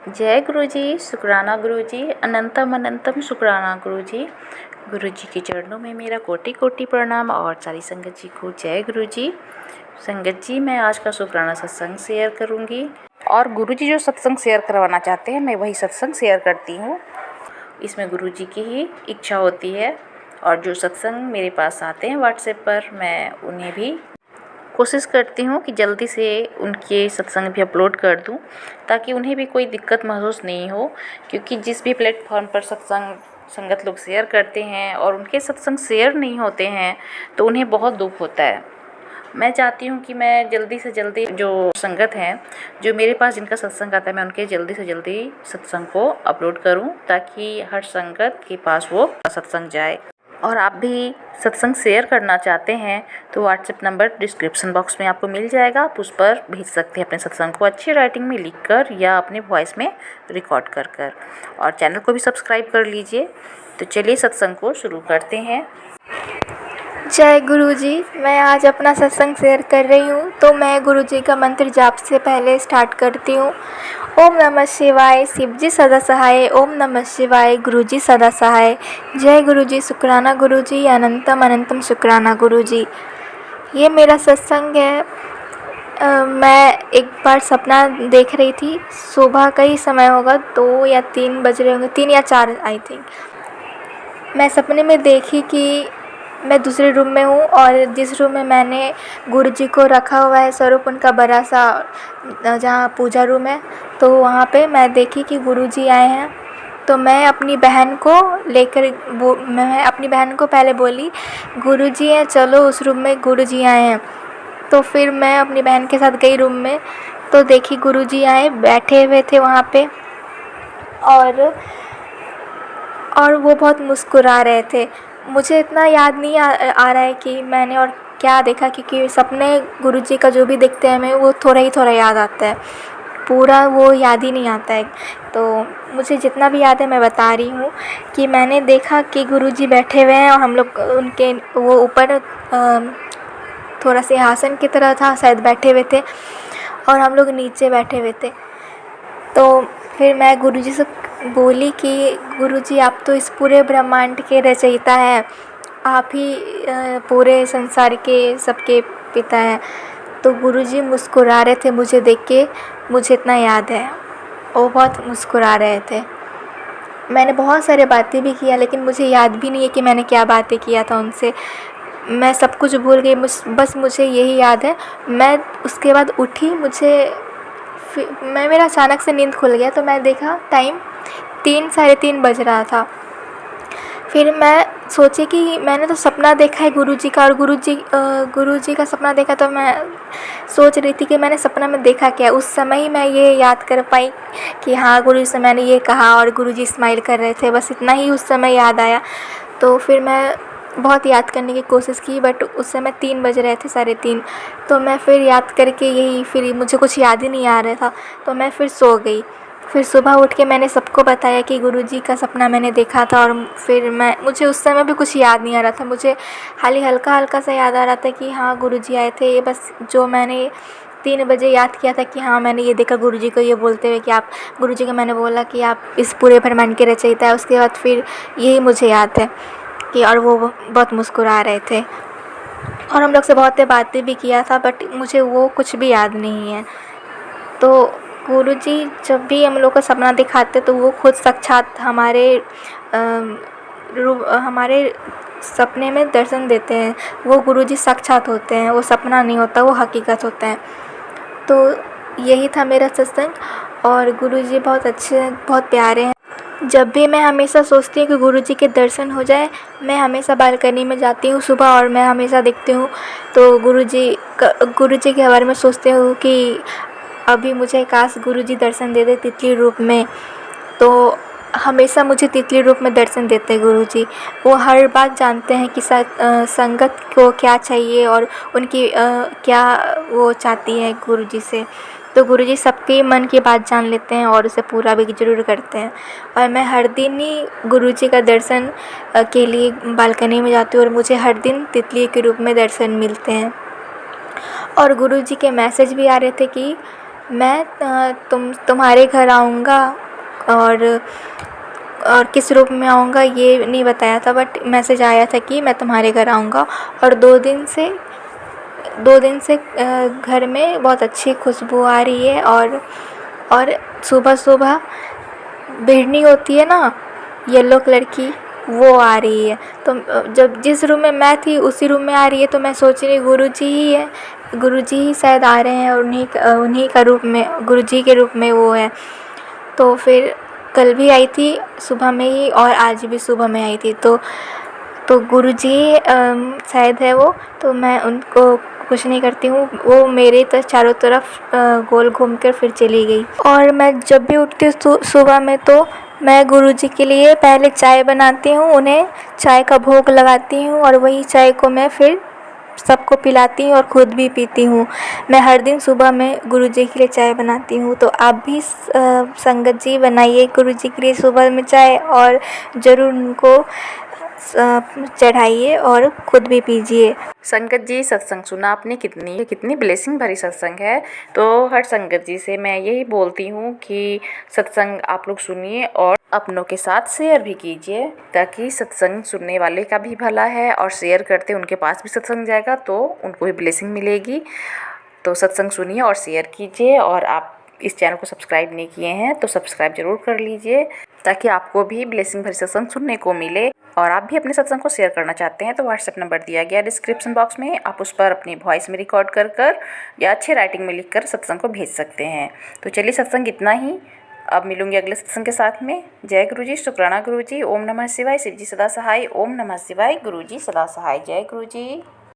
जय गुरु जी, शुक्राना गुरु जी, अनंतम अनंतम शुक्राना गुरु जी। गुरु जी के चरणों में मेरा कोटि कोटि प्रणाम और सारी संगत जी को जय गुरु जी। संगत जी, मैं आज का शुक्राना सत्संग शेयर करूंगी और गुरु जी जो सत्संग शेयर करवाना चाहते हैं मैं वही सत्संग शेयर करती हूँ। इसमें गुरु जी की ही इच्छा होती है और जो सत्संग मेरे पास आते हैं व्हाट्सएप पर, मैं उन्हें भी कोशिश करती हूँ कि जल्दी से उनके सत्संग भी अपलोड कर दूँ ताकि उन्हें भी कोई दिक्कत महसूस नहीं हो, क्योंकि जिस भी प्लेटफॉर्म पर सत्संग संगत लोग शेयर करते हैं और उनके सत्संग शेयर नहीं होते हैं तो उन्हें बहुत दुख होता है। मैं चाहती हूँ कि मैं जल्दी से जल्दी जो संगत हैं जो मेरे पास जिनका सत्संग आता है मैं उनके जल्दी से जल्दी सत्संग को अपलोड करूँ ताकि हर संगत के पास वो सत्संग जाए। और आप भी सत्संग शेयर करना चाहते हैं तो व्हाट्सएप नंबर डिस्क्रिप्शन बॉक्स में आपको मिल जाएगा, आप उस पर भेज सकते हैं अपने सत्संग को अच्छी राइटिंग में लिखकर या अपने वॉइस में रिकॉर्ड कर और चैनल को भी सब्सक्राइब कर लीजिए। तो चलिए सत्संग को शुरू करते हैं। जय गुरु जी। मैं आज अपना सत्संग शेयर कर रही हूँ तो मैं गुरु जी का मंत्र जाप से पहले स्टार्ट करती हूँ। ओम नमः शिवाय, शिव जी सदा सहाय। ओम नमः शिवाय, गुरु जी सदा सहाय। जय गुरु जी, शुक्राना गुरु जी, अनंतम अनंतम शुक्राना गुरु जी। ये मेरा सत्संग है। मैं एक बार सपना देख रही थी, सुबह का ही समय होगा, 2 या 3 बज रहे होंगे, 3 या 4 आई थिंक। मैं सपने में देखी कि मैं दूसरे रूम में हूँ और जिस रूम में मैंने गुरु जी को रखा हुआ है स्वरूप उनका बड़ा सा, जहाँ पूजा रूम है, तो वहाँ पे मैं देखी कि गुरु जी आए हैं। तो मैं अपनी बहन को लेकर मैं अपनी बहन को पहले बोली गुरु जी हैं, चलो उस रूम में गुरु जी आए हैं। तो फिर मैं अपनी बहन के साथ गई रूम में तो देखी गुरु जी आए, बैठे हुए थे वहाँ पे और वो बहुत मुस्कुरा रहे थे। मुझे इतना याद नहीं आ रहा है कि मैंने और क्या देखा, क्योंकि सपने गुरु जी का जो भी देखते हैं हमें वो थोड़ा ही थोड़ा याद आता है, पूरा वो याद ही नहीं आता है। तो मुझे जितना भी याद है मैं बता रही हूँ कि मैंने देखा कि गुरु जी बैठे हुए हैं और हम लोग उनके वो ऊपर थोड़ा सिंहासन की तरह था शायद बैठे हुए थे और हम लोग नीचे बैठे हुए थे। तो फिर मैं गुरुजी से बोली कि गुरुजी आप तो इस पूरे ब्रह्मांड के रचयिता हैं, आप ही पूरे संसार के सबके पिता हैं। तो गुरुजी मुस्कुरा रहे थे मुझे देख के, मुझे इतना याद है, वो बहुत मुस्कुरा रहे थे। मैंने बहुत सारे बातें भी किया लेकिन मुझे याद भी नहीं है कि मैंने क्या बातें किया था उनसे, मैं सब कुछ भूल गई। बस मुझे यही याद है। मैं उसके बाद उठी, मेरा अचानक से नींद खुल गया तो मैं देखा टाइम 3 साढ़े 3 बज रहा था। फिर मैं सोची कि मैंने तो सपना देखा है गुरुजी का और गुरुजी का सपना देखा, तो मैं सोच रही थी कि मैंने सपना में देखा क्या। उस समय ही मैं ये याद कर पाई कि हाँ गुरुजी से मैंने ये कहा और गुरुजी स्माइल कर रहे थे, बस इतना ही उस समय याद आया। तो फिर मैं बहुत याद करने की कोशिश की बट उस समय 3 बज रहे थे, साढ़े 3। तो मैं फिर याद करके फिर मुझे कुछ याद ही नहीं आ रहा था तो मैं फिर सो गई। फिर सुबह उठ के मैंने सबको बताया कि गुरुजी का सपना मैंने देखा था और फिर मुझे उस समय भी कुछ याद नहीं आ रहा था, मुझे खाली हल्का हल्का सा याद आ रहा था कि हाँ गुरुजी आए थे। ये बस जो मैंने 3 बजे याद किया था कि हाँ मैंने ये देखा गुरुजी को ये बोलते हुए कि आप गुरुजी को मैंने बोला कि आप इस पूरे ब्रह्मांड के रचयिता है। उसके बाद फिर यही मुझे याद है कि और वो बहुत मुस्कुरा रहे थे और हम लोग से बहुत बातें भी किया था बट मुझे वो कुछ भी याद नहीं है। तो गुरुजी जब भी हम लोग का सपना दिखाते तो वो खुद साक्षात हमारे सपने में दर्शन देते हैं। वो गुरुजी साक्षात होते हैं, वो सपना नहीं होता, वो हकीकत होता है। तो यही था मेरा सत्संग और गुरुजी बहुत अच्छे, बहुत प्यारे हैं। जब भी मैं हमेशा सोचती हूँ कि गुरुजी के दर्शन हो जाए, मैं हमेशा बालकनी में जाती हूँ सुबह और मैं हमेशा देखती हूँ तो गुरुजी के बारे में सोचती हूँ कि अभी मुझे काश गुरुजी दर्शन दे दे तितली रूप में। तो हमेशा मुझे तितली रूप में दर्शन देते हैं गुरुजी। वो हर बात जानते हैं कि संगत को क्या चाहिए और उनकी क्या वो चाहती है गुरुजी से। तो गुरुजी सबके मन की बात जान लेते हैं और उसे पूरा भी ज़रूर करते हैं। और मैं हर दिन ही गुरुजी का दर्शन के लिए बालकनी में जाती हूँ और मुझे हर दिन तितली के रूप में दर्शन मिलते हैं। और गुरुजी के मैसेज भी आ रहे थे कि मैं तुम्हारे घर आऊँगा और किस रूप में आऊँगा ये नहीं बताया था, बट मैसेज आया था कि मैं तुम्हारे घर आऊँगा। और 2 दिन से घर में बहुत अच्छी खुशबू आ रही है। और सुबह सुबह बिरनी होती है ना, येलो कलर की, वो आ रही है। तो जब जिस रूम में मैं थी उसी रूम में आ रही है, तो मैं सोच रही गुरुजी ही है, गुरुजी ही शायद आ रहे हैं और उन्हीं का रूप में, गुरुजी के रूप में वो है। तो फिर कल भी आई थी सुबह में ही और आज भी सुबह में आई थी। तो गुरुजी शायद है वो। तो मैं उनको कुछ नहीं करती हूँ, वो मेरे तो चारों तरफ गोल घूमकर फिर चली गई। और मैं जब भी उठती हूँ सुबह में, तो मैं गुरुजी के लिए पहले चाय बनाती हूँ, उन्हें चाय का भोग लगाती हूँ और वही चाय को मैं फिर सबको पिलाती हूँ और ख़ुद भी पीती हूँ। मैं हर दिन सुबह में गुरुजी के लिए चाय बनाती हूँ। तो आप भी संगत जी बनाइए गुरुजी के लिए सुबह में चाय और ज़रूर उनको चढ़ाइए और ख़ुद भी पीजिए। संगत जी, सत्संग सुना आपने, कितनी ब्लेसिंग भरी सत्संग है। तो हर संगत जी से मैं यही बोलती हूँ कि सत्संग आप लोग सुनिए और अपनों के साथ शेयर भी कीजिए, ताकि सत्संग सुनने वाले का भी भला है और शेयर करते उनके पास भी सत्संग जाएगा तो उनको भी ब्लेसिंग मिलेगी। तो सत्संग सुनिए और शेयर कीजिए। और आप इस चैनल को सब्सक्राइब नहीं किए हैं तो सब्सक्राइब जरूर कर लीजिए, ताकि आपको भी ब्लेसिंग भरी सत्संग सुनने को मिले। और आप भी अपने सत्संग को शेयर करना चाहते हैं तो व्हाट्सएप नंबर दिया गया डिस्क्रिप्शन बॉक्स में, आप उस पर अपनी वॉइस में रिकॉर्ड कर या अच्छे राइटिंग में लिखकर सत्संग को भेज सकते हैं। तो चलिए, सत्संग इतना ही। अब मिलूंगी अगले सत्संग के साथ में। जय गुरु जी, शुक्राना गुरु जी, ओम नमः शिवाय, शिव जी सदा सहाय, ओम नमः शिवाय, गुरु जी सदा सहाय, जय गुरु जी।